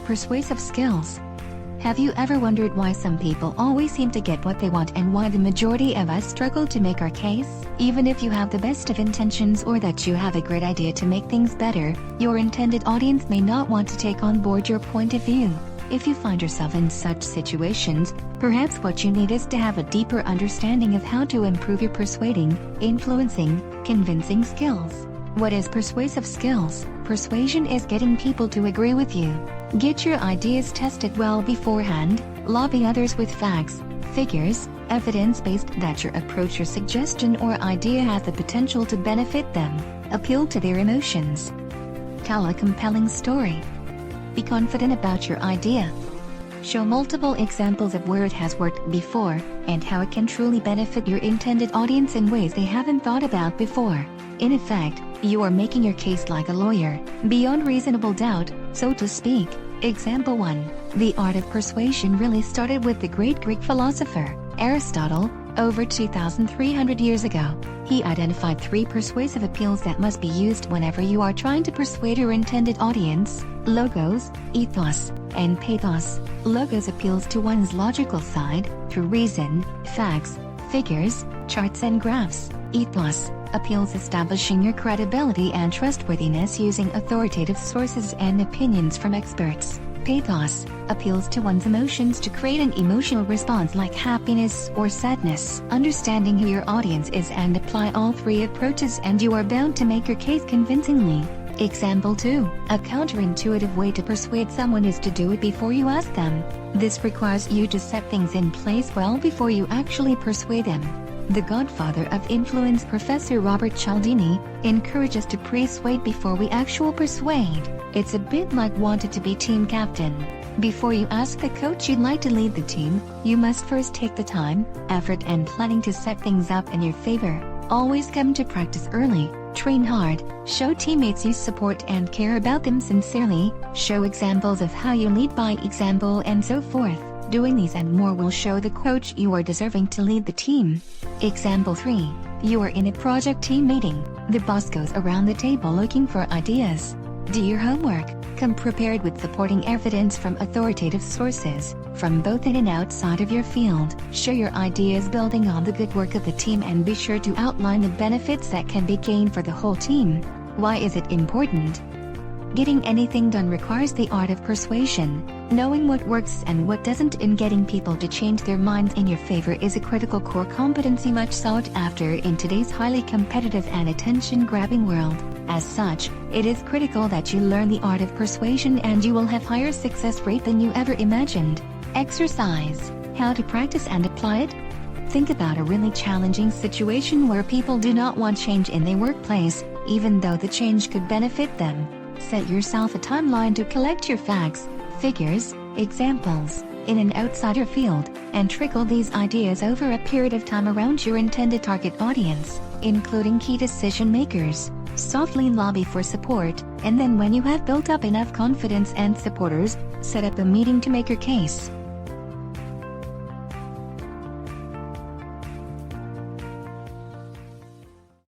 Persuasive Skills. Have you ever wondered why some people always seem to get what they want and why the majority of us struggle to make our case? Even if you have the best of intentions or that you have a great idea to make things better, your intended audience may not want to take on board your point of view. If you find yourself in such situations, perhaps what you need is to have a deeper understanding of how to improve your persuading, influencing, convincing skills. What is persuasive skills? Persuasion is getting people to agree with you. Get your ideas tested well beforehand, lobby others with facts, figures, evidence-based that your approach or suggestion or idea has the potential to benefit them, appeal to their emotions. Tell a compelling story. Be confident about your idea. Show multiple examples of where it has worked before, and how it can truly benefit your intended audience in ways they haven't thought about before. In effect, you are making your case like a lawyer, beyond reasonable doubt, so to speak. Example 1. The art of persuasion really started with the great Greek philosopher, Aristotle, over 2,300 years ago. He identified 3 persuasive appeals that must be used whenever you are trying to persuade your intended audience: logos, ethos, and pathos. Logos appeals to one's logical side, through reason, facts, figures, charts and graphs. Ethos appeals establishing your credibility and trustworthiness using authoritative sources and opinions from experts. Pathos appeals to one's emotions to create an emotional response like happiness or sadness. Understanding who your audience is and apply all 3 approaches and you are bound to make your case convincingly. Example 2. A counterintuitive way to persuade someone is to do it before you ask them. This requires you to set things in place well before you actually persuade them. The godfather of influence, Professor Robert Cialdini, encourages us to persuade before we actually persuade. It's a bit like wanting to be team captain. Before you ask the coach you'd like to lead the team, you must first take the time, effort and planning to set things up in your favor. Always come to practice early, train hard, show teammates you support and care about them sincerely, show examples of how you lead by example and so forth. Doing these and more will show the coach you are deserving to lead the team. Example 3. You are in a project team meeting. The boss goes around the table looking for ideas. Do your homework. Come prepared with supporting evidence from authoritative sources, from both in and outside of your field. Share your ideas building on the good work of the team and be sure to outline the benefits that can be gained for the whole team. Why is it important? Getting anything done requires the art of persuasion. Knowing what works and what doesn't in getting people to change their minds in your favor is a critical core competency much sought after in today's highly competitive and attention-grabbing world. As such, it is critical that you learn the art of persuasion and you will have higher success rate than you ever imagined. Exercise. How to practice and apply it? Think about a really challenging situation where people do not want change in their workplace, even though the change could benefit them. Set yourself a timeline to collect your facts, figures, examples, in and outside your field, and trickle these ideas over a period of time around your intended target audience, including key decision makers. Softly lobby for support, and then when you have built up enough confidence and supporters, set up a meeting to make your case.